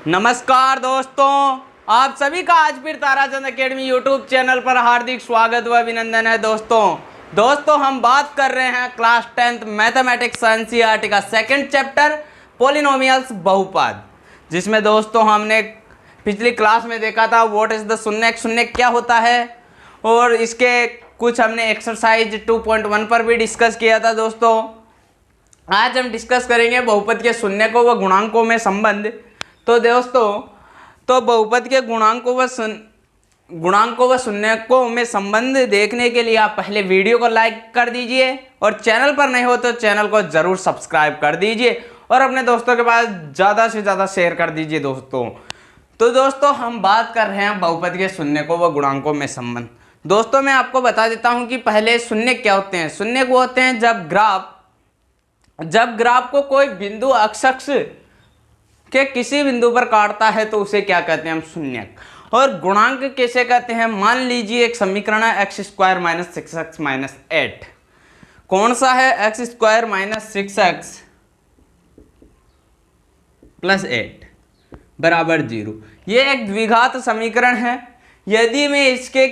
नमस्कार दोस्तों, आप सभी का आज फिर ताराचंद एकेडमी यूट्यूब चैनल पर हार्दिक स्वागत व अभिनंदन है। दोस्तों हम बात कर रहे हैं क्लास 10th मैथमेटिक्स एनसीईआरटी का सेकंड चैप्टर पॉलिनोमियल्स बहुपद, जिसमें दोस्तों हमने पिछली क्लास में देखा था व्हाट इज द शून्यक, शून्यक क्या होता है, और इसके कुछ हमने एक्सरसाइज 2.1 पर भी डिस्कस किया था। दोस्तों आज हम डिस्कस करेंगे बहुपद के शून्यकों व गुणांकों में संबंध। तो दोस्तों बहुपद के गुणांकों व शून्यकों में संबंध देखने के लिए आप पहले वीडियो को लाइक कर दीजिए और चैनल पर नए हो तो चैनल को जरूर सब्सक्राइब कर दीजिए और अपने दोस्तों के पास ज़्यादा से ज़्यादा शेयर कर दीजिए। दोस्तों हम बात कर रहे हैं बहुपद के शून्यकों व गुणांकों में संबंध। दोस्तों मैं आपको बता देता हूं कि पहले शून्यक क्या होते हैं। शून्यक वो होते हैं जब ग्राफ को कोई बिंदु अक्ष के किसी बिंदु पर काटता है तो उसे क्या कहते हैं हम, शून्यक। और गुणांक कैसे कहते हैं, मान लीजिए एक समीकरण है x² - 6x - 8। कौन सा है, x² - 6x + 8 बराबर 0। ये एक द्विघात समीकरण है। यदि मैं इसके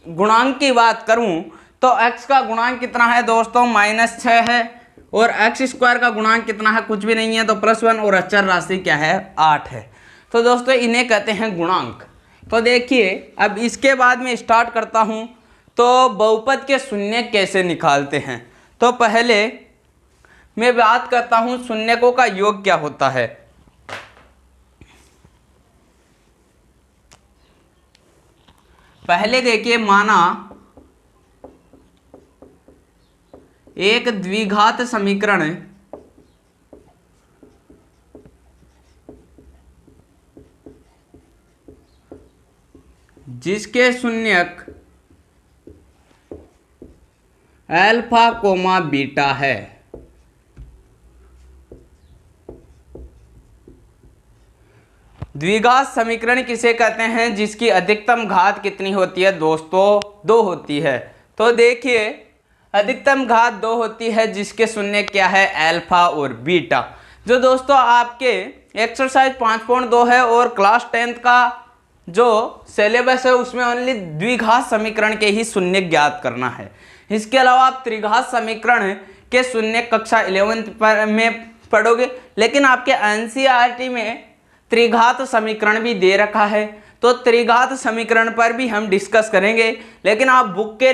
गुणांक की बात करूं तो x का गुणांक कितना है दोस्तों, -6 है, और x² का गुणांक कितना है, कुछ भी नहीं है, तो +1, और अचर राशि क्या है, 8 है। तो दोस्तों इन्हें कहते हैं गुणांक। तो देखिए अब इसके बाद में स्टार्ट करता हूं तो बहुपद के शून्यक कैसे निकालते हैं। तो पहले मैं बात करता हूं शून्यकों का योग क्या होता है। पहले देखिए, माना एक द्विघात समीकरण जिसके शून्यक अल्फा कोमा बीटा है। द्विघात समीकरण किसे कहते हैं, जिसकी अधिकतम घात कितनी होती है दोस्तों, 2 होती है। तो देखिए अधिकतम घात 2 होती है, जिसके शून्यक क्या है, अल्फा और बीटा। जो दोस्तों आपके एक्सरसाइज 5.2 है और क्लास 10th का जो सिलेबस है उसमें ओनली द्विघात समीकरण के ही शून्यक ज्ञात करना है। इसके अलावा आप त्रिघात समीकरण के शून्यक कक्षा 11th में पढ़ोगे, लेकिन आपके एनसीईआरटी में त्रिघात समीकरण भी दे रखा है, तो त्रिघात समीकरण पर भी हम डिस्कस करेंगे। लेकिन आप बुक के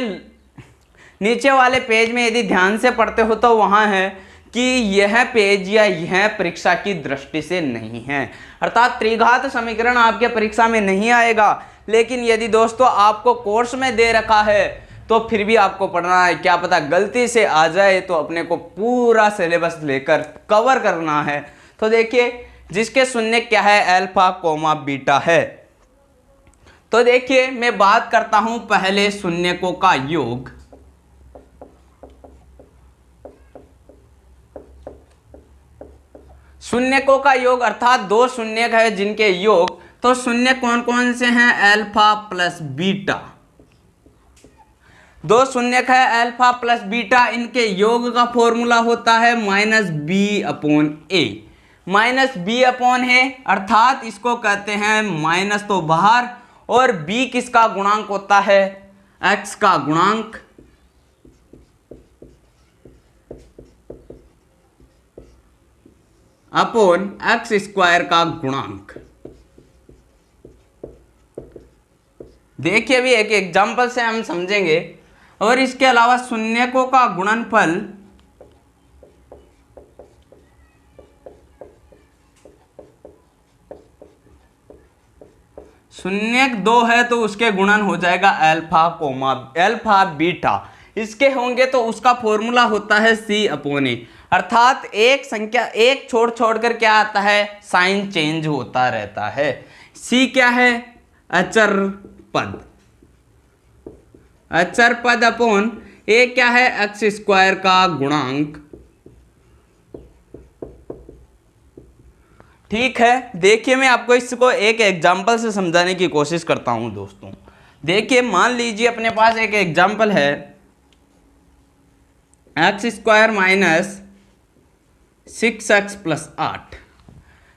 नीचे वाले पेज में यदि ध्यान से पढ़ते हो तो वहाँ है कि यह पेज या यह परीक्षा की दृष्टि से नहीं है, अर्थात त्रिघात समीकरण आपके परीक्षा में नहीं आएगा। लेकिन यदि दोस्तों आपको कोर्स में दे रखा है तो फिर भी आपको पढ़ना है, क्या पता गलती से आ जाए तो अपने को पूरा सिलेबस लेकर कवर करना है। तो देखिए जिसके शून्यक क्या है, अल्फा कोमा बीटा है। तो देखिए मैं बात करता हूं पहले शून्यकों का योग। शून्यकों का योग अर्थात 2 शून्यक है जिनके योग। तो शून्यक कौन कौन से हैं, अल्फा प्लस बीटा। 2 शून्यक है अल्फा प्लस बीटा, इनके योग का फॉर्मूला होता है -b/a। -b/a अर्थात इसको कहते हैं माइनस तो बाहर, और b किसका गुणांक होता है, x का गुणांक, अपॉन x² का गुणांक। देखिए अभी एक एग्जांपल से हम समझेंगे। और इसके अलावा शून्यकों का गुणनफल शून्यक 2 है तो उसके गुणन हो जाएगा अल्फा बीटा। इसके होंगे तो उसका फॉर्मूला होता है c/a, अर्थात एक संख्या एक छोड़ कर क्या आता है, साइन चेंज होता रहता है। c क्या है, अचर पद अपॉन a क्या है, x² का गुणांक। ठीक है, देखिए मैं आपको इसको एक एग्जांपल से समझाने की कोशिश करता हूं दोस्तों। देखिए मान लीजिए अपने पास एक एग्जांपल है, x² - 6x + 8।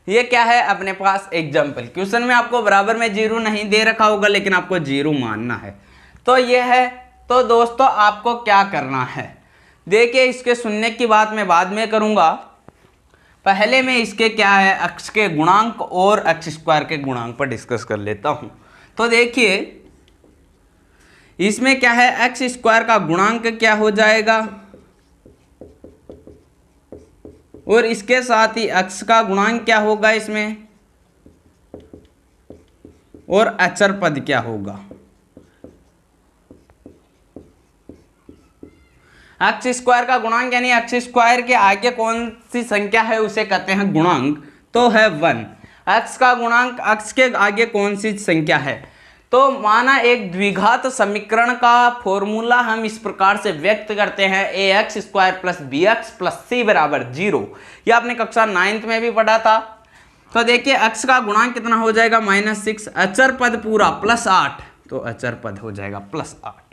ये क्या है अपने पास एग्जाम्पल। क्वेश्चन में आपको बराबर में जीरो नहीं दे रखा होगा, लेकिन आपको जीरो मानना है। तो ये है। तो दोस्तों आपको क्या करना है, देखिए इसके शून्य की बात मैं बाद में करूंगा, पहले मैं इसके क्या है अक्ष के गुणांक और एक्स स्क्वायर के गुणांक पर डिस्कस कर लेता हूं। तो देखिए इसमें क्या है एक्स स्क्वायर का गुणांक क्या हो जाएगा और इसके साथ ही अक्ष का गुणांक क्या होगा इसमें, और अचर पद क्या होगा। एक्स स्क्वायर का गुणांक यानी एक्स स्क्वायर के आगे कौन सी संख्या है उसे कहते हैं गुणांक, तो है 1। एक्स का गुणांक एक्स के आगे कौन सी संख्या है, तो माना एक द्विघात समीकरण का फॉर्मूला हम इस प्रकार से व्यक्त करते हैं a x square plus b x plus c बराबर 0। ये आपने कक्षा 9th में भी पढ़ा था। तो देखिए एक्स का गुणांक कितना हो जाएगा -6, अचर पद पूरा +8, तो अचर पद हो जाएगा +8।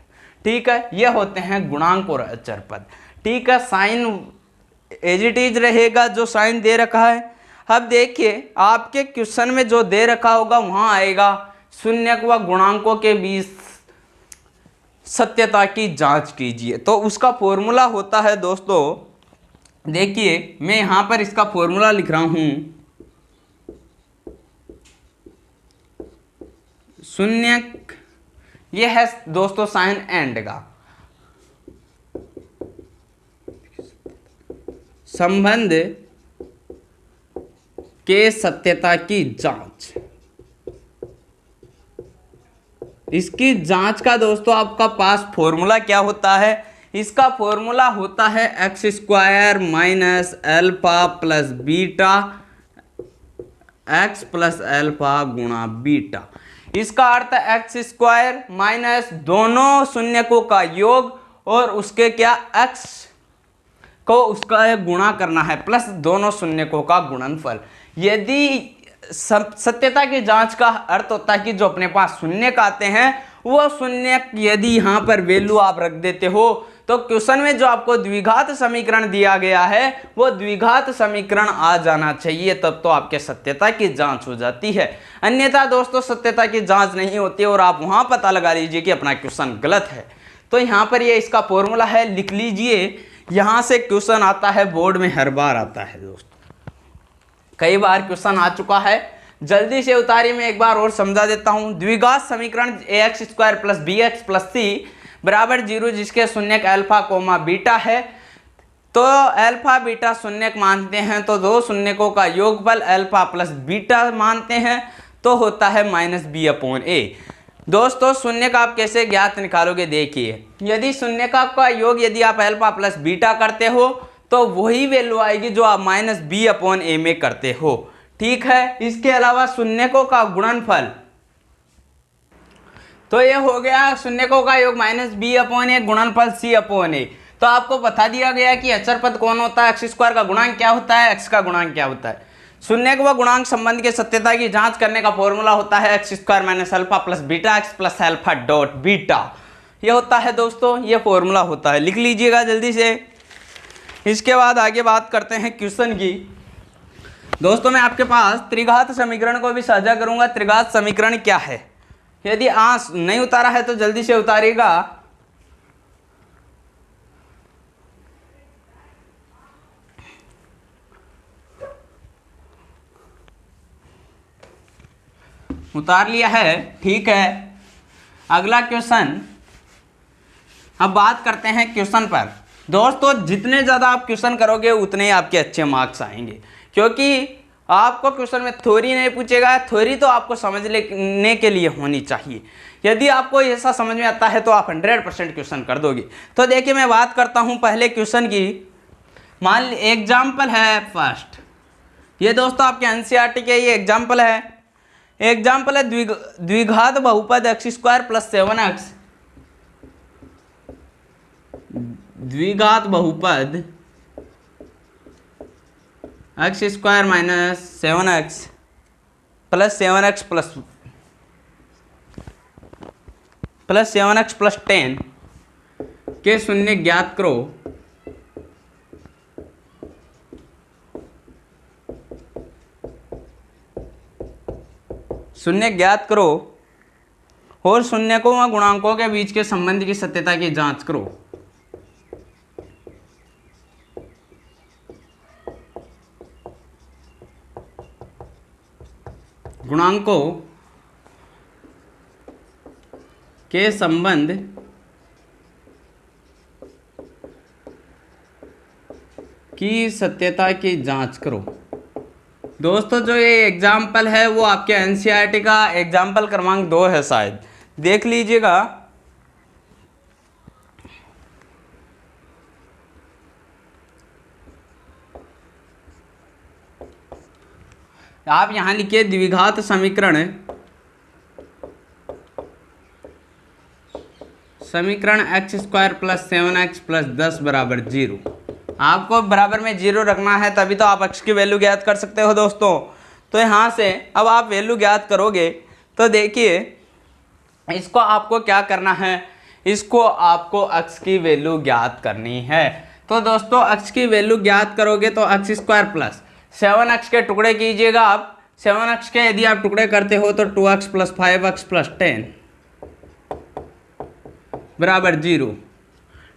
ठीक है, ये होते हैं गुणांक और अचर पद। ठीक है, साइन एज इट इज रहेगा जो साइन दे रखा है। अब देखिए आपके क्वेश्चन में जो दे रखा होगा वहां आएगा शून्य व गुणांकों के बीच सत्यता की जांच कीजिए। तो उसका फॉर्मूला होता है दोस्तों, देखिए मैं यहां पर इसका फॉर्मूला लिख रहा हूं, शून्य ये है दोस्तों साइन एंड का संबंध के सत्यता की जांच। इसकी जांच का दोस्तों आपका पास फॉर्मूला क्या होता है, इसका फॉर्मूला होता है X square minus alpha plus beta x plus alpha गुणा बीटा। इसका अर्थ है एक्स स्क्वायर माइनस दोनों शून्यकों का योग और उसके क्या एक्स को उसका गुणा करना है प्लस दोनों शून्यकों का गुणनफल। यदि सत्यता की जांच का अर्थ होता है कि जो अपने पास शून्य आते हैं वो शून्य यदि यहाँ पर वैल्यू आप रख देते हो तो क्वेश्चन में जो आपको द्विघात समीकरण दिया गया है वो द्विघात समीकरण आ जाना चाहिए, तब तो आपके सत्यता की जांच हो जाती है। अन्यथा दोस्तों सत्यता की जांच नहीं होती और आप वहां पता लगा लीजिए कि अपना क्वेश्चन गलत है। तो यहाँ पर ये इसका फॉर्मूला है, लिख लीजिए। यहाँ से क्वेश्चन आता है बोर्ड में, हर बार आता है दोस्तों, कई बार क्वेश्चन आ चुका है। जल्दी से उतारिए, मैं एक बार और समझा देता हूं। द्विघात समीकरण a x square plus b x plus c बराबर 0 जिसके शून्यक अल्फा कोमा बीटा है। तो अल्फा बीटा शून्यक मानते हैं तो दो शून्यकों का योगफल अल्फा प्लस बीटा मानते हैं तो होता है -b/a। दोस्तों शून्य का आप कैसे ज्ञात निकालोगे, देखिए यदि शून्य का योग यदि आप अल्फा प्लस बीटा करते हो तो वही वैल्यू आएगी जो आप -b/a में करते हो। ठीक है, इसके अलावा शून्यकों का गुणनफल, तो ये हो गया शून्यकों का योग -b/a गुणनफल c/a। तो आपको बता दिया गया कि अचर पद कौन होता है, एक्स स्क्वायर का गुणांक क्या होता है, एक्स का गुणांक क्या होता है। शून्य व गुणांक संबंध के सत्यता की जांच करने का फॉर्मूला होता है X square minus alpha plus beta x plus alpha dot beta. ये होता है दोस्तों, ये फॉर्मूला होता है, लिख लीजिएगा जल्दी से। इसके बाद आगे बात करते हैं क्वेश्चन की। दोस्तों मैं आपके पास त्रिघात समीकरण को भी साझा करूंगा। त्रिघात समीकरण क्या है, यदि आंस नहीं उतारा है तो जल्दी से उतारिएगा। उतार लिया है, ठीक है। अगला क्वेश्चन, अब बात करते हैं क्वेश्चन पर। दोस्तों जितने ज़्यादा आप क्वेश्चन करोगे उतने ही आपके अच्छे मार्क्स आएंगे, क्योंकि आपको क्वेश्चन में थ्योरी नहीं पूछेगा। थ्योरी तो आपको समझ लेने के लिए होनी चाहिए। यदि आपको ऐसा समझ में आता है तो आप 100% क्वेश्चन कर दोगे। तो देखिए मैं बात करता हूँ पहले क्वेश्चन की। मान ली एग्जाम्पल है फर्स्ट, ये दोस्तों आपके एनसीईआरटी के ये एग्जाम्पल है। एग्जाम्पल है द्विघात बहुपद एक्स स्क्वायर प्लस 7x, द्विघात बहुपद x square minus 7x plus 7x plus 7x plus 10 के शून्य ज्ञात करो। शून्य ज्ञात करो और शून्यकों व गुणांकों के बीच के संबंध की सत्यता की जांच करो। गुणांकों के संबंध की सत्यता की जांच करो। दोस्तों जो ये एग्जाम्पल है वो आपके एनसीईआरटी का एग्जाम्पल क्रमांक 2 है, शायद देख लीजिएगा। आप यहां लिखिए द्विघात समीकरण x² + 7x + 10 = 0। आपको बराबर में 0 रखना है, तभी तो आप x की वैल्यू ज्ञात कर सकते हो दोस्तों। तो यहाँ से अब आप वैल्यू ज्ञात करोगे तो देखिए इसको आपको क्या करना है, इसको आपको x की वैल्यू ज्ञात करनी है। तो दोस्तों x की वैल्यू ज्ञात करोगे तो x² + 7x के टुकड़े कीजिएगा आप। 7x के यदि आप टुकड़े करते हो तो 2x + 5x + 10 = 0।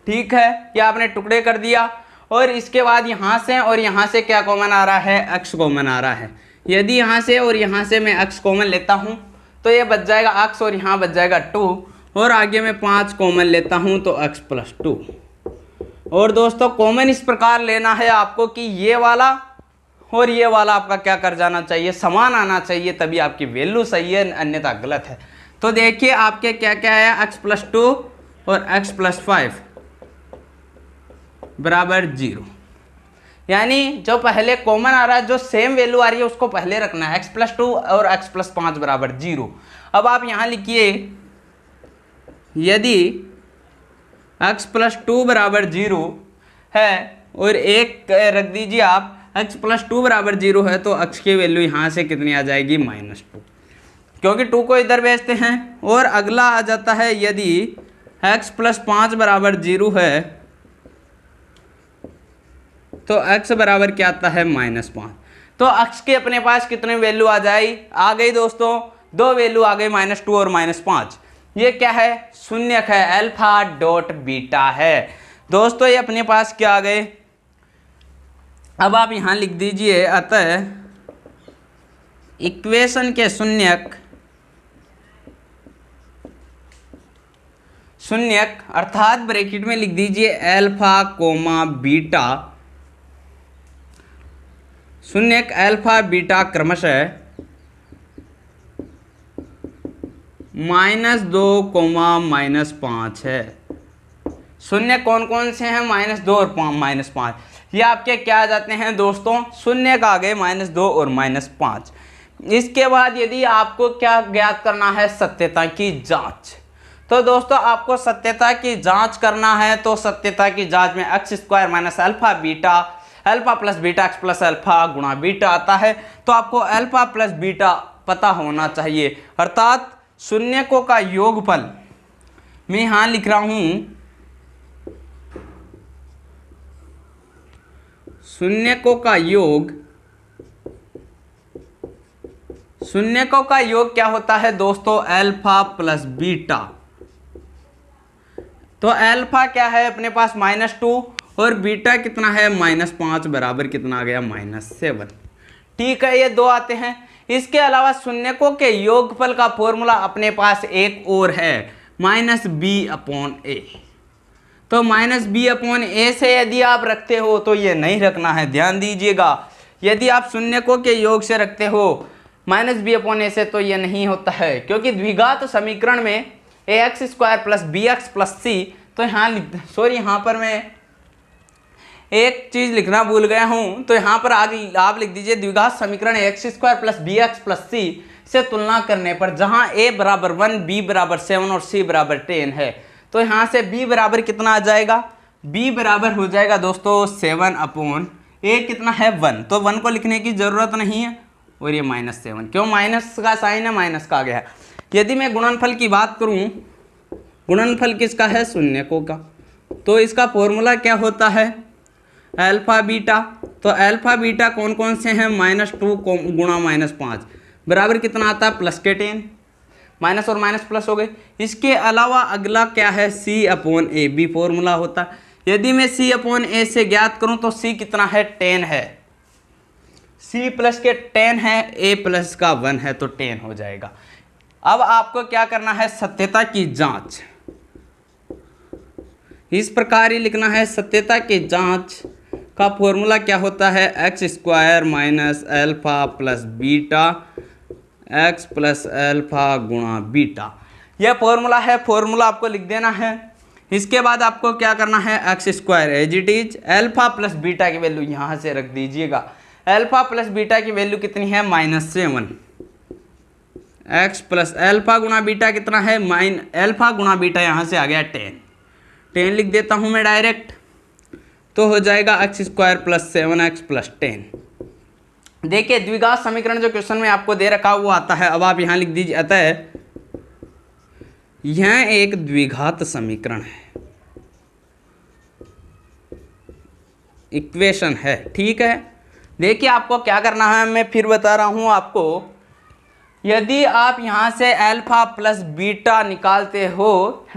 ठीक है, ये आपने टुकड़े कर दिया और इसके बाद यहाँ से और यहाँ से क्या कॉमन आ रहा है, x कॉमन आ रहा है। यदि यहाँ से और यहाँ से मैं x कॉमन लेता हूँ तो ये बच जाएगा x और यहाँ बच जाएगा 2 और आगे मैं 5 कॉमन लेता हूँ तो x + 2। और दोस्तों कॉमन इस प्रकार लेना है आपको कि ये वाला और ये वाला आपका क्या कर जाना चाहिए, समान आना चाहिए, तभी आपकी वैल्यू सही है, अन्यथा गलत है। तो देखिए आपके क्या क्या है, x + 2 और x + 5 = 0। यानी जो पहले कॉमन आ रहा है, जो सेम वैल्यू आ रही है उसको पहले रखना है, x + 2 और x + 5 = 0। अब आप यहाँ लिखिए यदि x + 2 = 0 है और एक रख दीजिए आप, x + 2 = 0 है तो x की वैल्यू यहाँ से कितनी आ जाएगी, -2, क्योंकि 2 को इधर भेजते हैं। और अगला आ जाता है यदि x + 5 = 0 है तो x बराबर क्या आता है, -5। तो x के अपने पास कितनी वैल्यू आ गई दोस्तों, 2 वैल्यू आ गई, -2 और -5। ये क्या है, शून्यक है, α.β है दोस्तों। ये अपने पास क्या आ गए, अब आप यहां लिख दीजिए अतः इक्वेशन के शून्यक अर्थात ब्रैकेट में लिख दीजिए α, शून्यक α, क्रमशः -2, -5 है। शून्य कौन कौन से हैं, -2 और -5। ये आपके क्या आ जाते हैं दोस्तों, शून्य का आ गए -2 और -5। इसके बाद यदि आपको क्या ज्ञात करना है, सत्यता की जांच। तो दोस्तों आपको सत्यता की जांच करना है, तो सत्यता की जांच में x² - α + β x + α गुणा बीटा आता है। तो आपको α + बीटा पता होना चाहिए, अर्थात शून्यकों का योगफल। मैं यहां लिख रहा हूं शून्यकों का योग क्या होता है दोस्तों, α + बीटा। तो अल्फा क्या है अपने पास, -2 और बीटा कितना है, -5 बराबर कितना आ गया, -7। ठीक है, ये 2 आते हैं। इसके अलावा शून्यकों के योगफल का फॉर्मूला अपने पास एक और है, -b/a। तो -b/a से यदि आप रखते हो तो ये नहीं रखना है, ध्यान दीजिएगा। यदि आप शून्यकों के योग से रखते हो -b/a से तो ये नहीं होता है, क्योंकि द्विघात समीकरण में ax² + bx + c। तो यहाँ पर मैं एक चीज लिखना भूल गया हूं, तो यहाँ पर आगे आप लिख दीजिए द्विघात समीकरण ax² + bx + c से तुलना करने पर जहां a = 1, b = 7 और c = 10 है, तो यहाँ से b बराबर कितना आ जाएगा, b बराबर हो जाएगा दोस्तों 7/a कितना है 1। तो 1 को लिखने की जरूरत नहीं है और ये -7, क्यों, माइनस का साइन है, माइनस का आ गया। यदि मैं गुणनफल की बात करूं, गुणनफल किसका है, शून्यकों का, तो इसका फॉर्मूला क्या होता है, α बीटा। तो α बीटा कौन कौन से हैं, -2 गुणा -5, बराबर कितना आता है प्लस के 10, माइनस और माइनस प्लस हो गए। इसके अलावा अगला क्या है, सी अपॉन ए भी फॉर्मूला होता है। यदि मैं सी अपॉन ए से ज्ञात करूं तो सी कितना है 10 है, सी प्लस के 10 है, ए प्लस का 1 है तो 10 हो जाएगा। अब आपको क्या करना है, सत्यता की जांच। इस प्रकार ही लिखना है, सत्यता की जांच का फॉर्मूला क्या होता है, X square minus alpha plus beta x plus alpha गुणा बीटा। यह फॉर्मूला है, फॉर्मूला आपको लिख देना है। इसके बाद आपको क्या करना है, X square as it is, alpha plus beta की वैल्यू यहाँ से रख दीजिएगा। एल्फा प्लस बीटा की वैल्यू कितनी है, -7। एक्स प्लस एल्फा गुणा बीटा कितना है, एल्फा गुणा बीटा यहाँ से आ गया 10 लिख देता हूँ मैं डायरेक्ट, तो हो जाएगा x square plus 7x plus 10। देखिए द्विघात समीकरण जो क्वेश्चन में आपको दे रखा वो आता है। अब आप यहाँ लिख दीजिए, अतः यह एक द्विघात समीकरण है, इक्वेशन है, ठीक है। देखिए आपको क्या करना है, मैं फिर बता रहा हूँ आपको। यदि आप यहाँ से अल्फा प्लस बीटा निकालते हो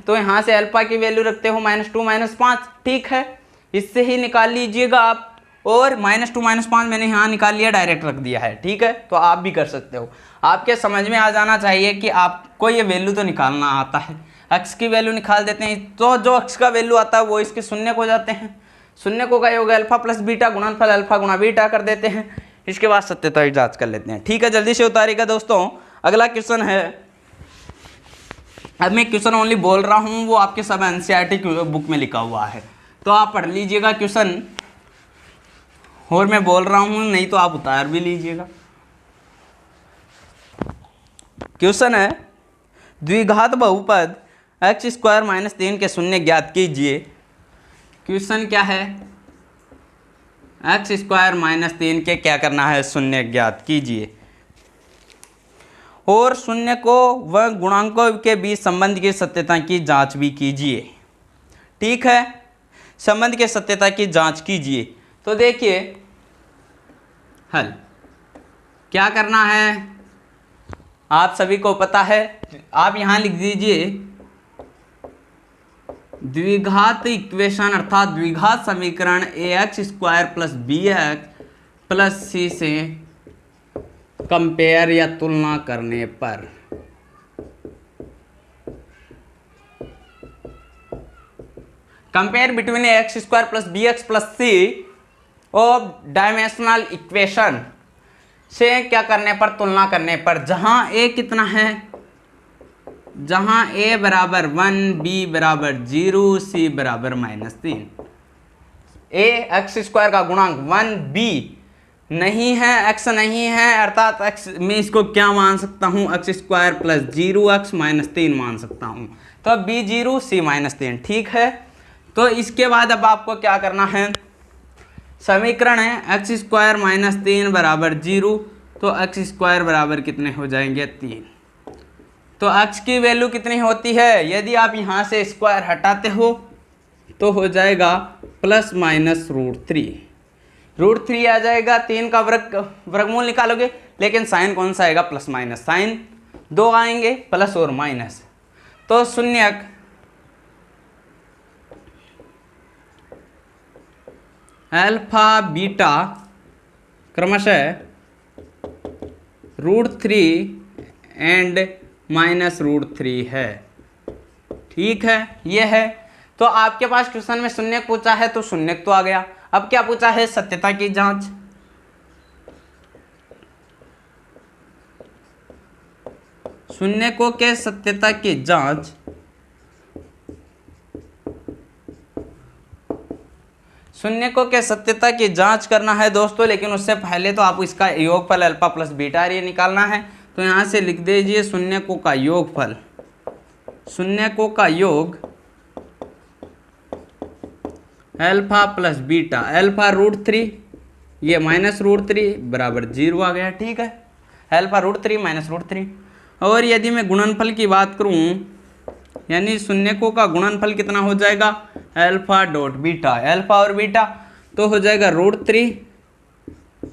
तो यहाँ से अल्फा की वैल्यू रखते हो -2 -5, ठीक है, इससे ही निकाल लीजिएगा आप। और -2 -5 मैंने यहाँ निकाल लिया, डायरेक्ट रख दिया है, ठीक है। तो आप भी कर सकते हो, आपके समझ में आ जाना चाहिए कि आपको ये वैल्यू तो निकालना आता है। एक्स की वैल्यू निकाल देते हैं, तो जो एक्स का वैल्यू आता है वो इसके शून्य को जाते हैं, शून्य को का योग अल्फा प्लस बीटा गुणनफल अल्फा गुणा बीटा कर देते हैं। इसके बाद सत्यता की जांच कर लेते हैं, ठीक है। जल्दी से उतारिएगा दोस्तों। अगला क्वेश्चन है, अब मैं क्वेश्चन ओनली बोल रहा हूँ, वो आपके सब एनसीईआरटी बुक में लिखा हुआ है, तो आप पढ़ लीजिएगा क्वेश्चन, और मैं बोल रहा हूँ नहीं तो आप उतार भी लीजिएगा। क्वेश्चन है, द्विघात बहुपद एक्स स्क्वायर -3 के शून्य ज्ञात कीजिए। क्वेश्चन क्या है, एक्स स्क्वायर -3 के क्या करना है, शून्य ज्ञात कीजिए, और शून्य को व गुणांकों के बीच संबंध की सत्यता की जांच भी कीजिए, ठीक है। संबंध के सत्यता की जांच कीजिए। तो देखिए हल क्या करना है, आप सभी को पता है, आप यहाँ लिख दीजिए द्विघात इक्वेशन अर्थात द्विघात समीकरण ax square plus b x plus c से कंपेयर या तुलना करने पर compare between x square plus b x plus c of dimensional equation से क्या करने पर, तुलना करने पर, जहां a कितना है, जहां a बराबर 1, b बराबर 0, c बराबर -3। a एक्स स्क्वायर का गुणांक 1b नहीं है, x नहीं है, अर्थात x मैं इसको क्या मान सकता हूं, एक्स स्क्वायर प्लस 0x -3 मान सकता हूं, तो b 0 c -3, ठीक है। तो इसके बाद अब आपको क्या करना है, समीकरण है एक्स स्क्वायर -3 बराबर 0, तो एक्स स्क्वायर बराबर कितने हो जाएंगे 3। तो x की वैल्यू कितनी होती है, यदि आप यहाँ से स्क्वायर हटाते हो तो हो जाएगा ±√3, √3 आ जाएगा। 3 का वर्गमूल निकालोगे, लेकिन साइन कौन सा आएगा, प्लस माइनस, साइन 2 आएंगे, प्लस और माइनस, तो शून्यक अल्फा बीटा क्रमशः √3 एंड -√3 है, ठीक है, ये है। तो आपके पास क्वेश्चन में शून्य पूछा है तो शून्य तो आ गया। अब क्या पूछा है, सत्यता की जांच। शून्य को के सत्यता की जांच, शून्य को के सत्यता की जांच करना है दोस्तों, लेकिन उससे पहले तो आपको इसका योगफल अल्फा प्लस बीटा ये निकालना है। तो यहाँ से लिख दीजिए शून्य को का योगफल, शून्य को का योग अल्फा प्लस बीटा, अल्फा √3 ये -√3 बराबर 0 आ गया, ठीक है, अल्फा √3 -√3। और यदि मैं गुणनफल की बात करूं, यानी शून्य को का गुणनफल कितना हो जाएगा, अल्फा डॉट बीटा, अल्फा और बीटा, तो हो जाएगा √3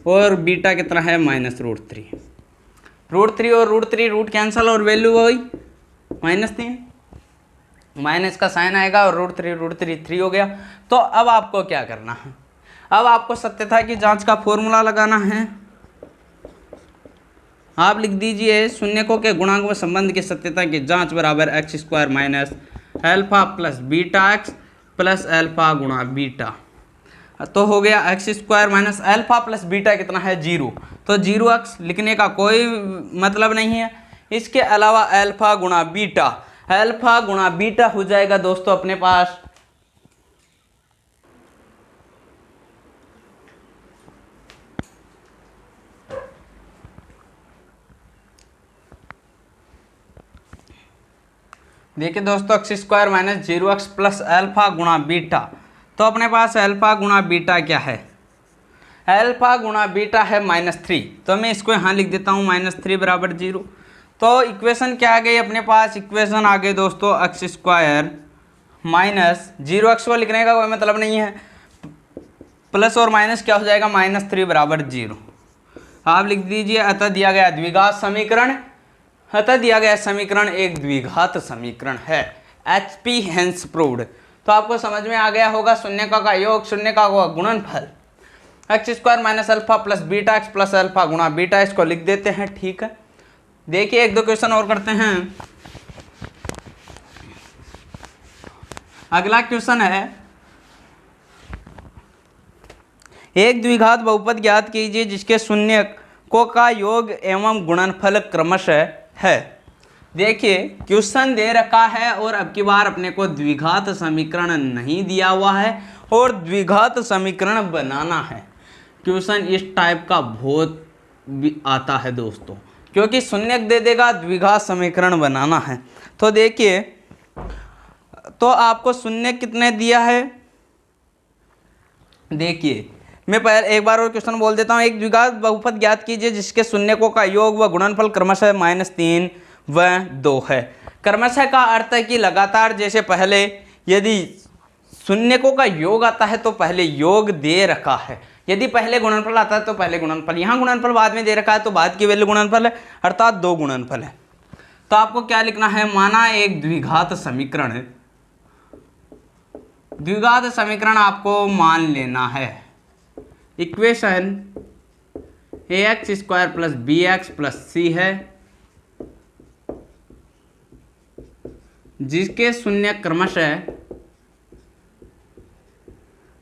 और बीटा कितना है -√3। √3 और √3 रूट कैंसिल और वैल्यू वही -3, माइनस का साइन आएगा और √3 3 हो गया। तो अब आपको क्या करना है, अब आपको सत्यता की जांच का फॉर्मूला लगाना है। आप लिख दीजिए शून्यकों के गुणांक व संबंध की सत्यता की जांच बराबर x² minus alpha plus beta x plus alpha गुणा बीटा। तो हो गया x² minus alpha plus beta कितना है 0, तो 0x लिखने का कोई मतलब नहीं है। इसके अलावा अल्फा गुणा बीटा हो जाएगा दोस्तों अपने पास देखिए दोस्तों x² minus 0x plus alpha गुणा बीटा। तो अपने पास अल्फा गुणा बीटा क्या है, अल्फा गुणा बीटा है -3, तो मैं इसको यहाँ लिख देता हूँ -3 बराबर 0। तो इक्वेशन क्या आ गई अपने पास, इक्वेशन आ गई दोस्तों x² माइनस 0x को लिखने का कोई मतलब नहीं है, प्लस और माइनस क्या हो जाएगा -3 बराबर 0। आप लिख दीजिए अतः दिया गया द्विघात समीकरण, अतः दिया गया समीकरण एक द्विघात समीकरण है, HP हेंस प्रूव्ड। तो आपको समझ में आ गया होगा शून्यकों का योग, शून्यकों का गुणनफल x² minus alpha plus beta x plus alpha गुणा बीटा, इसको लिख देते हैं। ठीक है, देखिए एक दो क्वेश्चन और करते हैं। अगला क्वेश्चन है, एक द्विघात बहुपद ज्ञात कीजिए जिसके शून्यकों का योग एवं गुणनफल क्रमशः है। देखिए क्वेश्चन दे रखा है और अब की बार अपने को द्विघात समीकरण नहीं दिया हुआ है और द्विघात समीकरण बनाना है। क्वेश्चन इस टाइप का बहुत भी आता है दोस्तों, क्योंकि शून्यक दे देगा, द्विघात समीकरण बनाना है। तो देखिए, तो आपको शून्य कितने दिया है, देखिए मैं पहले एक बार और क्वेश्चन बोल देता हूँ। एक द्विघात बहुपद ज्ञात कीजिए जिसके शून्यकों का योग व गुणनफल क्रमशः -3 व 2 है। क्रमशः का अर्थ है कि लगातार, जैसे पहले यदि शून्यकों का योग आता है तो पहले योग दे रखा है, यदि पहले गुणनफल आता है तो पहले गुणनफल, यहाँ गुणनफल बाद में दे रखा है तो बाद की वैल्यू गुणनफल है, अर्थात 2 गुणनफल है। तो आपको क्या लिखना है, माना एक द्विघात समीकरण है, द्विघात समीकरण आपको मान लेना है। Equation ax² plus bx plus c है जिसके शून्य क्रमशः,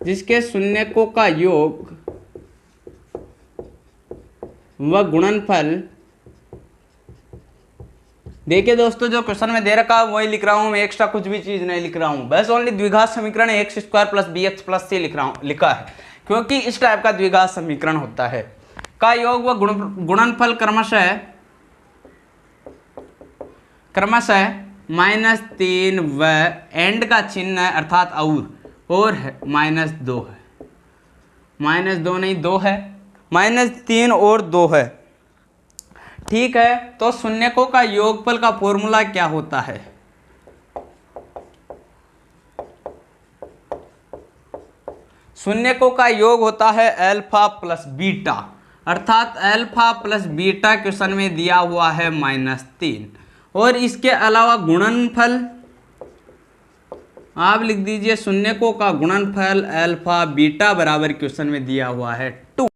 जिसके शून्यकों का योग व गुणनफल। देखिए दोस्तों जो क्वेश्चन में दे रखा है वही लिख रहा हूं मैं, एक्स्ट्रा कुछ भी चीज नहीं लिख रहा हूं, बस ओनली द्विघात समीकरण x² plus bx plus c लिखा है, क्योंकि इस टाइप का द्विघात समीकरण होता है। का योग व गुणनफल क्रमशः -3 व एंड का चिन्ह है अर्थात और है -2 है, -2 नहीं 2 है, -3 और 2 है। ठीक है, तो शून्यकों का योगफल का फॉर्मूला क्या होता है, शून्यकों का योग होता है अल्फा प्लस बीटा, अर्थात अल्फा प्लस बीटा क्वेश्चन में दिया हुआ है -3, और इसके अलावा गुणनफल आप लिख दीजिए शून्यकों का गुणनफल अल्फा बीटा बराबर क्वेश्चन में दिया हुआ है 2।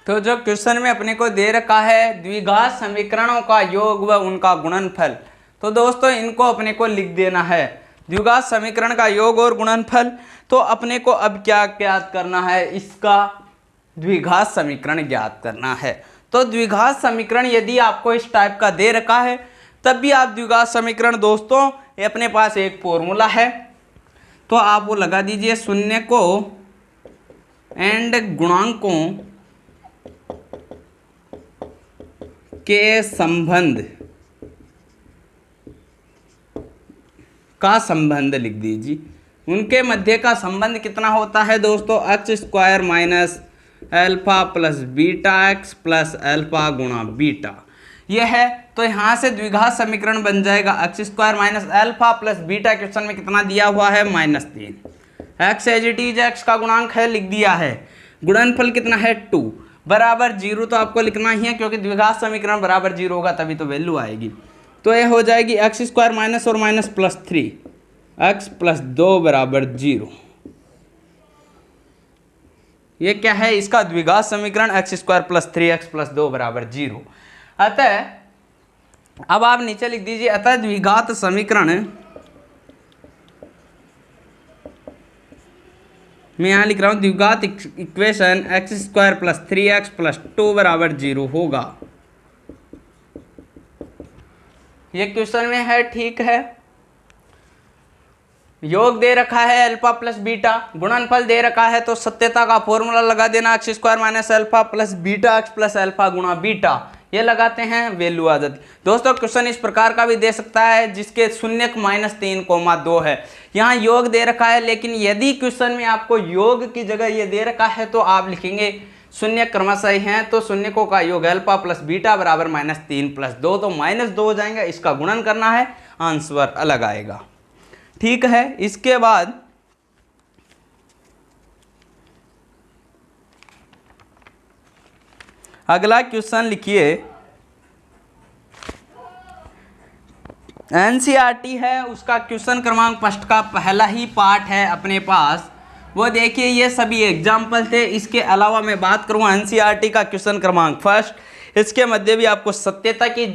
तो जो क्वेश्चन में अपने को दे रखा है द्विघात समीकरणों का योग व उनका गुणनफल, तो दोस्तों इनको अपने को लिख देना है, द्विघात समीकरण का योग और गुणनफल। तो अपने को अब क्या ज्ञात करना है, इसका द्विघात समीकरण ज्ञात करना है। तो द्विघात समीकरण यदि आपको इस टाइप का दे रखा है तब भी आप द्विघात समीकरण दोस्तों ये अपने पास एक फॉर्मूला है, तो आप वो लगा दीजिए, शून्यकों एंड गुणांकों के संबंध का संबंध लिख दीजिए, उनके मध्य का संबंध कितना होता है दोस्तों, x² minus alpha plus beta x plus alpha गुणा बीटा, यह है। तो यहाँ से द्विघात समीकरण बन जाएगा x² minus alpha plus beta, question में कितना दिया हुआ है -3, x as it is x का गुणांक है लिख दिया है, गुणनफल कितना है 2, बराबर 0 तो आपको लिखना ही है, क्योंकि द्विघात समीकरण बराबर 0 होगा तभी तो वैल्यू आएगी। तो ये हो जाएगी एक्स स्क्वायर माइनस और माइनस प्लस 3 एक्स प्लस 2 बराबर 0। ये क्या है, इसका द्विघात समीकरण x square plus 3 x plus 2 बराबर 0। अतः अब आप नीचे लिख दीजिए, अतः द्विघात समीकरण मैं यहाँ लिख रहा हूँ द्विघात equation x square plus 3 x plus 2 बराबर 0 होगा। ये क्वेश्चन में है, ठीक है। योग दे रखा है अल्फा प्लस बीटा, गुणनफल दे रखा है, तो सत्यता का फॉर्मूला लगा देना, x square minus alpha plus beta x plus alpha गुणा बीटा, ये लगाते हैं, वैल्यू आ जाती। दोस्तों क्वेश्चन इस प्रकार का भी दे सकता है जिसके शून्यक -3,2 है। यहाँ योग दे रखा है, लेकिन यदि क्वेश्चन में आपको योग की जगह ये दे रखा है तो आप लिखेंगे शून्य क्रमशः हैं, तो शून्यकों का योग अल्फा प्लस बीटा बराबर -3 प्लस 2, तो -2 हो जाएगा, इसका गुणन करना है, आंसर अलग आएगा। ठीक है। इसके बाद अगला क्वेश्चन लिखिए, एनसीईआरटी है, उसका क्वेश्चन क्रमांक 1 का पहला ही पार्ट है अपने पास, वो देखिए। ये सभी एग्जाम्पल थे, इसके अलावा मैं बात करूँ एनसीईआरटी का क्वेश्चन क्रमांक 1, इसके मध्य भी आपको सत्यता की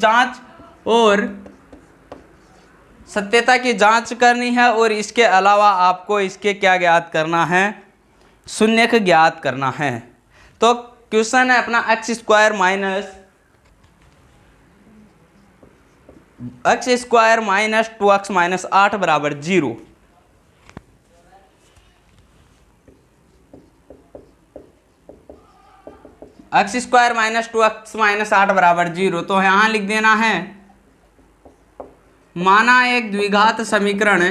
जांच करनी है, और इसके अलावा आपको इसके क्या ज्ञात करना है, शून्यक ज्ञात करना है। तो क्वेश्चन है अपना x square minus 2x minus 8 बराबर 0। X square minus 2x minus 8 बराबर 0, तो यहां लिख देना है, माना एक द्विघात समीकरण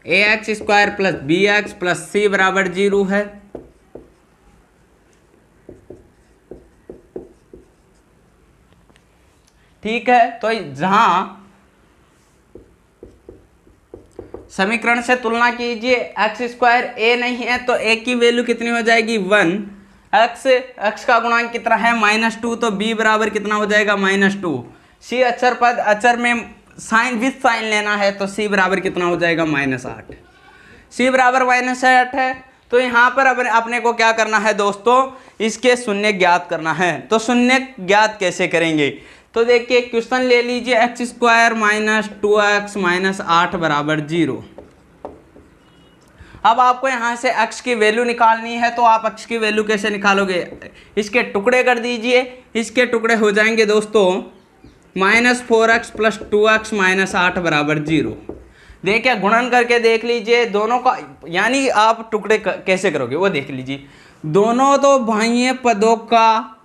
ax square plus bx plus c बराबर 0 है। ठीक है। तो जहां समीकरण से तुलना कीजिए, एक्स स्क्वायर ए नहीं है तो ए की वैल्यू कितनी हो जाएगी 1, एक्स का गुणांक कितना है -2, तो b बराबर कितना हो जाएगा -2। c अचर पद, अचर में साइन विथ साइन लेना है, तो c बराबर कितना हो जाएगा -8। c बराबर -8 है, तो यहाँ पर अपने को क्या करना है दोस्तों, इसके शून्य ज्ञात करना है। तो शून्य ज्ञात कैसे करेंगे, तो देखिए क्वेश्चन ले लीजिए, x square minus 2x minus 8 बराबर 0। अब आपको यहाँ से x की वैल्यू निकालनी है, तो आप x की वैल्यू कैसे निकालोगे, इसके टुकड़े कर दीजिए, इसके टुकड़े हो जाएंगे दोस्तों -4x प्लस 2x माइनस 8 बराबर 0। देखिए गुणन करके देख लीजिए दोनों का, यानी आप टुकड़े कैसे करोगे वो देख लीजिए। दोनों तो बाह्य पदों का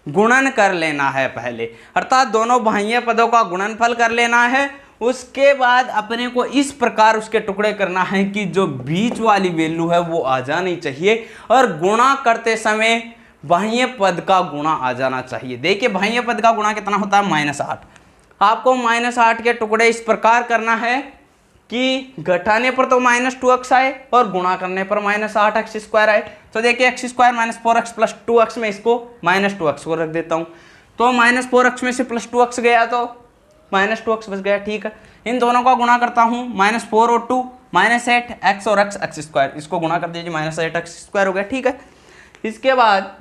गुणन कर लेना है पहले, अर्थात दोनों बाह्य पदों का गुणनफल कर लेना है। उसके बाद अपने को इस प्रकार उसके टुकड़े करना है कि जो बीच वाली वैल्यू है वो आ जानी चाहिए, और गुणा करते समय बाह्य पद का गुणा आ जाना चाहिए। देखिए बाह्य पद का गुणा कितना होता है -8। आपको -8 के टुकड़े इस प्रकार करना है कि घटाने पर तो -2x आए और गुणा करने पर -8x स्क्वायर आए। तो देखिए x square minus 4x plus 2x में इसको -2x को रख देता हूँ, तो -4x में से +2x गया तो -2x बच गया। ठीक है, इन दोनों का गुणा करता हूँ, -4 और 2 -8, x और x स्क्वायर, इसको गुणा कर दीजिए, -8x स्क्वायर हो गया। ठीक है, इसके बाद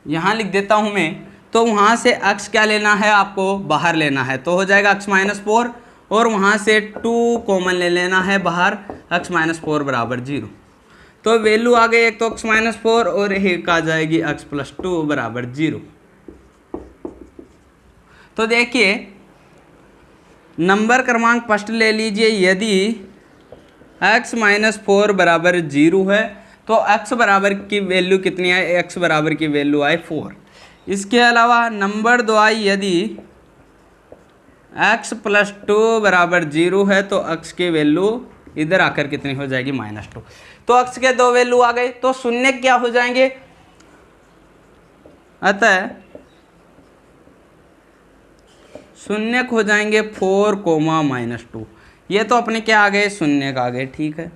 यहाँ लिख देता हूँ मैं, तो वहाँ से x क्या लेना है, आपको बाहर लेना है, तो हो जाएगा x -4, और वहाँ से 2 कॉमन ले लेना है बाहर, x -4 बराबर 0। तो वैल्यू आ गई, एक तो x -4 और एक आ जाएगी x प्लस 2 बराबर 0। तो देखिए नंबर क्रमांक फर्स्ट ले लीजिए, यदि x -4 बराबर 0 है तो x बराबर की वैल्यू कितनी आए, x बराबर की वैल्यू आए 4। इसके अलावा नंबर 2 आई, यदि x प्लस 2 बराबर 0 है तो x की वैल्यू इधर आकर कितनी हो जाएगी -2। तो x के 2 वैल्यू आ गए, तो शून्य क्या हो जाएंगे, अतः शून्य हो जाएंगे 4, -2। ये तो अपने क्या आ गए, शून्य का आ गए, ठीक है।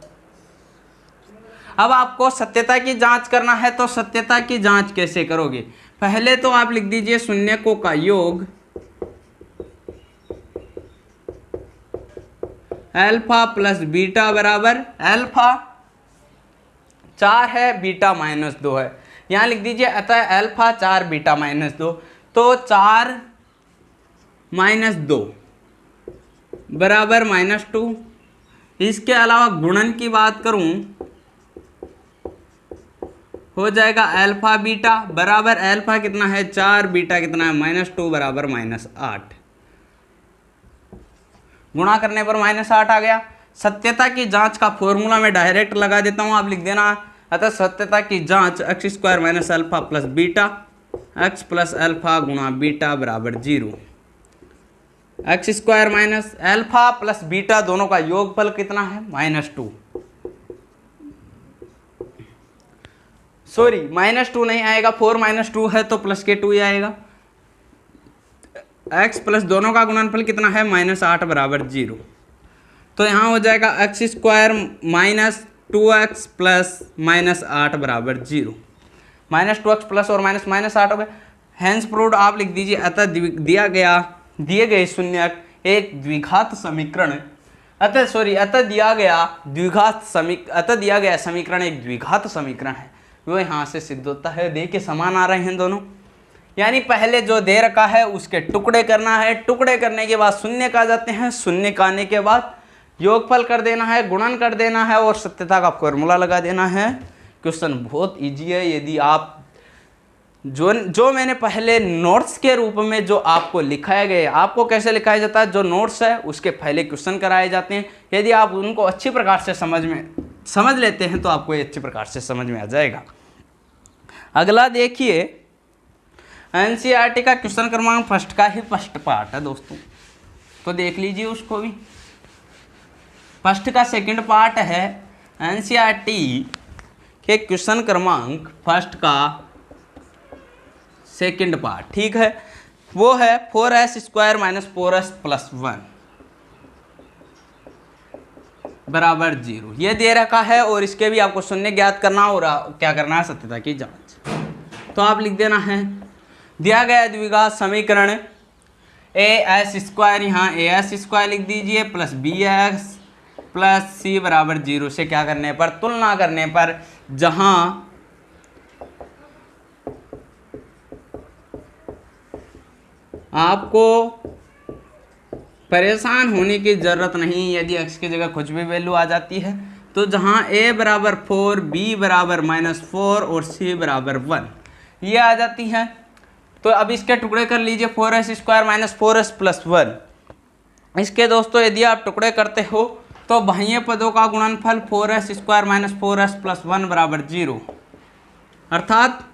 अब आपको सत्यता की जांच करना है, तो सत्यता की जांच कैसे करोगे? पहले तो आप लिख दीजिए शून्यकों का योग अल्फा प्लस बीटा बराबर अल्फा 4 है, बीटा -2 है। यहाँ लिख दीजिए अतः अल्फा 4 बीटा -2, तो 4 - 2 बराबर -2। इसके अलावा गुणन की बात करूं हो जाएगा अल्फा बीटा बराबर अल्फा कितना है 4, बीटा कितना है -2 बराबर -8। गुणा करने पर -8 आ गया। सत्यता की जांच का फॉर्मूला मैं डायरेक्ट लगा देता हूं, आप लिख देना अतः सत्यता की जांच x² - alpha plus beta x plus alpha गुणा बीटा बराबर 0। x² - अल्फा प्लस बीटा दोनों का योगफल कितना है -2, सॉरी -2 नहीं आएगा, 4 - 2 है तो प्लस के 2 ही आएगा। x प्लस दोनों का गुणनफल कितना है -8 बराबर 0। तो यहाँ हो जाएगा x² - 2x प्लस -8 बराबर 0। -2x प्लस और -8 हो गए। हैंस प्रूव्ड आप लिख दीजिए अतः दिए गए शून्यक एक द्विघात समीकरण अतः दिया गया समीकरण एक द्विघात समीकरण है। वो यहाँ से सिद्ध होता है। देखिए समान आ रहे हैं दोनों, यानी पहले जो दे रखा है उसके टुकड़े करना है, टुकड़े करने के बाद शून्य आ जाते हैं, शून्य का आने के बाद योगफल कर देना है, गुणन कर देना है और सत्यता का फॉर्मूला लगा देना है। क्वेश्चन बहुत इजी है। यदि आप जो मैंने पहले नोट्स के रूप में जो आपको लिखाए गए, आपको कैसे लिखाया जाता है, जो नोट्स है उसके पहले क्वेश्चन कराए जाते हैं। यदि आप उनको अच्छी प्रकार से समझ लेते हैं तो आपको ये अच्छी प्रकार से समझ में आ जाएगा। अगला देखिए एनसीईआरटी का क्वेश्चन क्रमांक फर्स्ट का ही फर्स्ट पार्ट है दोस्तों, तो देख लीजिए उसको भी। फर्स्ट का सेकंड पार्ट है एनसीईआरटी के क्वेश्चन क्रमांक फर्स्ट का सेकंड पार्ट, ठीक है। वो है 4s² - 4s + 1 बराबर 0। ये दे रखा है और इसके भी आपको शून्य ज्ञात करना और क्या करना है, सत्यता की जांच। तो आप लिख देना है दिया गया द्विघात समीकरण as², यहाँ as² लिख दीजिए प्लस bx प्लस c बराबर 0 से क्या करने पर, तुलना करने पर, जहां आपको परेशान होने की ज़रूरत नहीं। यदि x की जगह कुछ भी वैल्यू आ जाती है तो जहां a बराबर 4, b बराबर -4 और c बराबर 1 ये आ जाती हैं। तो अब इसके टुकड़े कर लीजिए 4s² - 4s + 1। इसके दोस्तों यदि आप टुकड़े करते हो तो बाह्य पदों का गुणनफल 4s² - 4s + 1 बराबर 0। अर्थात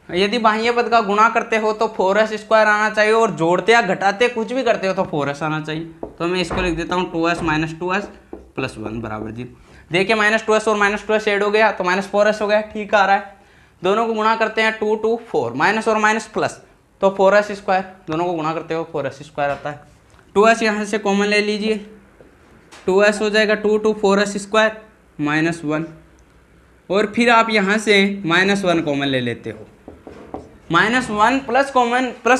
यदि बाह्य पद का गुणा करते हो तो 4s² आना चाहिए और जोड़ते या घटाते कुछ भी करते हो तो 4s आना चाहिए। तो मैं इसको लिख देता हूँ 2s - 2s + 1 बराबर 0। देखिए -2s और -2s ऐड हो गया तो -4s हो गया, ठीक आ रहा है। दोनों को गुणा करते हैं 2 2 4, माइनस और माइनस प्लस, तो 4s², दोनों को गुणा करते हो 4s² आता है। 2s यहाँ से कॉमन ले लीजिए, 2s हो जाएगा 2 2 4s² -1, और फिर आप यहाँ से -1 कॉमन ले लेते हो। -1 प्लस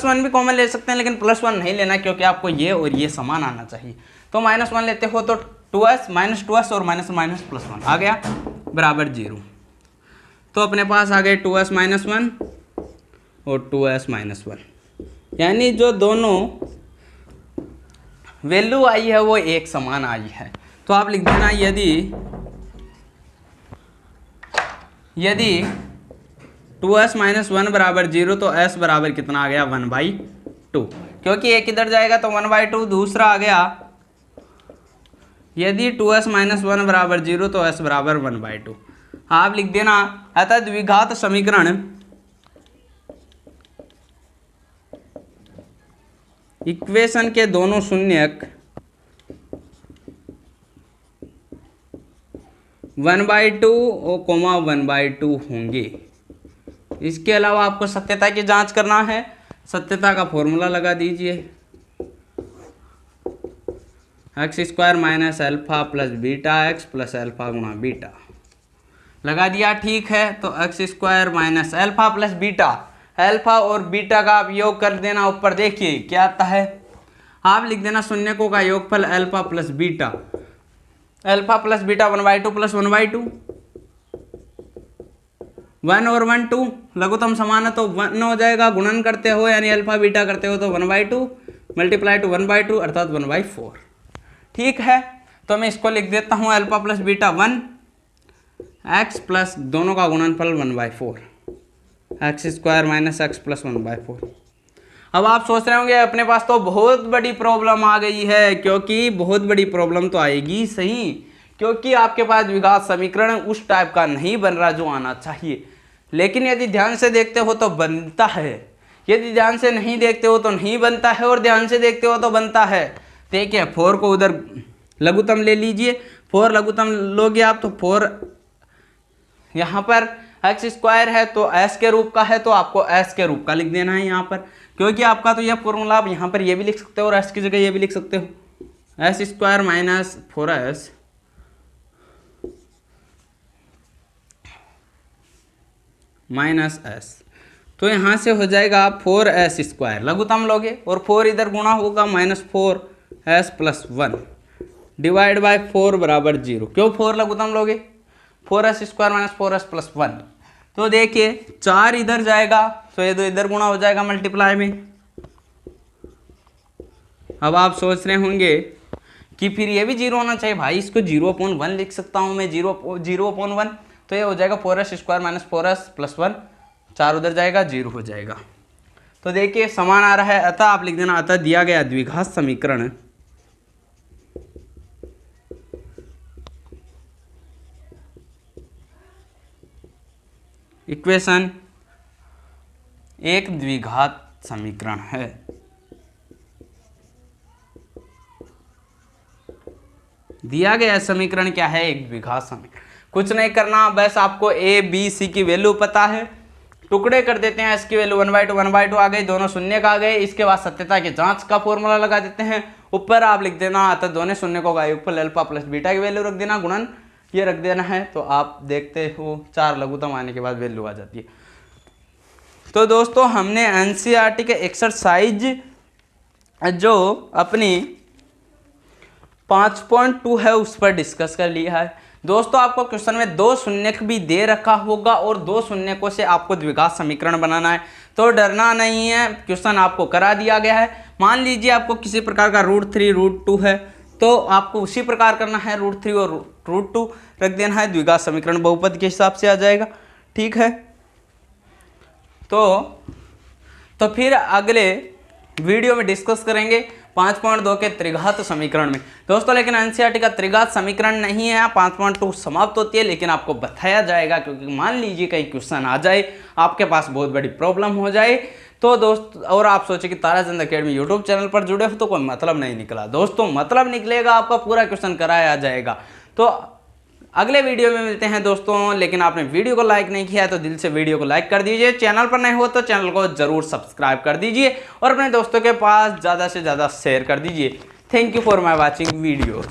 1 भी कॉमन ले सकते हैं, लेकिन +1 नहीं लेना क्योंकि आपको ये और ये समान आना चाहिए। तो -1 लेते हो तो 2s -2s और माइनस +1 आ गया बराबर 0। तो अपने पास आ गए 2s - 1 और 2s - 1, यानी जो दोनों वैल्यू आई है वो एक समान आई है। तो आप लिख देना यदि 2s - 1 बराबर 0 तो s बराबर कितना आ गया 1/2, क्योंकि एक इधर जाएगा तो 1/2। दूसरा आ गया यदि 2s - 1 बराबर 0 तो s बराबर 1/2। आप लिख देना अतः द्विघात समीकरण इक्वेशन के दोनों शून्यक 1/2 और 1/2 होंगे। इसके अलावा आपको सत्यता की जांच करना है। सत्यता का फॉर्मूला लगा दीजिए, x square minus alpha plus beta x plus alpha गुणा बीटा लगा दिया। ठीक है, तो x square minus alpha plus beta, alpha और बीटा का आप योग कर देना। ऊपर देखिए क्या आता है, आप लिख देना शून्यकों का योगफल alpha plus beta, alpha plus beta 1/2 plus 1/2, 1 और 1 2 लघुत्तम समान है तो 1 हो जाएगा। गुणन करते हो यानी अल्फा बीटा करते हो तो 1/2 मल्टीप्लाई टू 1/2 अर्थात 1/4। ठीक है, तो मैं इसको लिख देता हूँ alpha plus beta 1 x plus दोनों का गुणनफल 1/4 x square minus x plus 1/4। अब आप सोच रहे होंगे अपने पास तो बहुत बड़ी प्रॉब्लम आ गई है, क्योंकि बहुत बड़ी प्रॉब्लम तो आएगी सही, क्योंकि आपके पास द्विघात समीकरण उस टाइप का नहीं बन रहा जो आना चाहिए। लेकिन यदि ध्यान से देखते हो तो बनता है, यदि ध्यान से नहीं देखते हो तो नहीं बनता है, और ध्यान से देखते हो तो बनता है। देखिए 4 को उधर लघुत्तम ले लीजिए, 4 लघुत्तम लोगे आप तो 4 यहाँ पर एक्स स्क्वायर है तो एस के रूप का है तो आपको एस के रूप का लिख देना है यहाँ पर, क्योंकि आपका तो यह फॉर्मूला आप यहाँ पर ये भी लिख सकते हो और एस की जगह ये भी लिख सकते हो, S square minus 4s minus S. तो यहाँ से हो जाएगा 4s स्क्वायर, लघुत्तम लोगे और 4 इधर गुणा होगा minus 4s plus 1 divide by 4 बराबर 0। क्यों 4 लघुत्तम लोगे, 4s square minus 4s plus 1। तो देखिए 4 इधर जाएगा तो ये तो इधर गुणा हो जाएगा मल्टीप्लाई में। अब आप सोच रहे होंगे कि फिर ये भी 0 होना चाहिए भाई, इसको 0/1 लिख सकता हूँ मैं, 0/1 तो ये हो जाएगा 4s square minus 4s plus 1, 4 उधर जाएगा 0 हो जाएगा। तो देखिए समान आ रहा है, अतः आप लिख देना अतः दिया गया द्विघात समीकरण इक्वेशन एक द्विघात समीकरण है। दिया गया समीकरण क्या है, एक द्विघात समीकरण। कुछ नहीं करना, बस आपको ए बी सी की वैल्यू पता है, टुकड़े कर देते हैं, इसकी वैल्यू 1/2 आ गई, दोनों शून्य का आ गए। इसके बाद सत्यता की जांच का फॉर्मूला लगा देते हैं। ऊपर आप लिख देना अतः दोनों शून्यकों का योगफल अल्फा प्लस बीटा की वैल्यू रख देना, गुणन ये रख देना है। तो आप देखते हो 4 लघुत्तम आने के बाद वैल्यू आ जाती है। तो दोस्तों हमने एनसीईआरटी के एक्सरसाइज जो अपनी 5.2 है उस पर डिस्कस कर लिया है। दोस्तों आपको क्वेश्चन में 2 शून्यक भी दे रखा होगा और 2 शून्यकों से आपको द्विघात समीकरण बनाना है, तो डरना नहीं है, क्वेश्चन आपको करा दिया गया है। मान लीजिए आपको किसी प्रकार का √3 √2 है तो आपको उसी प्रकार करना है, √3 और √2 रख देना है, द्विघात समीकरण बहुपद के हिसाब से आ जाएगा। ठीक है, तो फिर अगले वीडियो में डिस्कस करेंगे 5.2 के त्रिघात समीकरण में। दोस्तों लेकिन एनसीईआरटी का त्रिघात समीकरण नहीं है, 5.2 समाप्त होती है, लेकिन आपको बताया जाएगा, क्योंकि मान लीजिए कहीं क्वेश्चन आ जाए, आपके पास बहुत बड़ी प्रॉब्लम हो जाए तो दोस्त, और आप सोचे कि ताराचंद अकेडमी यूट्यूब चैनल पर जुड़े हो तो कोई मतलब नहीं निकला। दोस्तों मतलब निकलेगा, आपका पूरा क्वेश्चन कराया जाएगा। तो अगले वीडियो में मिलते हैं दोस्तों, लेकिन आपने वीडियो को लाइक नहीं किया है तो दिल से वीडियो को लाइक कर दीजिए, चैनल पर नहीं हो तो चैनल को जरूर सब्सक्राइब कर दीजिए और अपने दोस्तों के पास ज़्यादा से ज़्यादा शेयर कर दीजिए। Thank you for my watching video.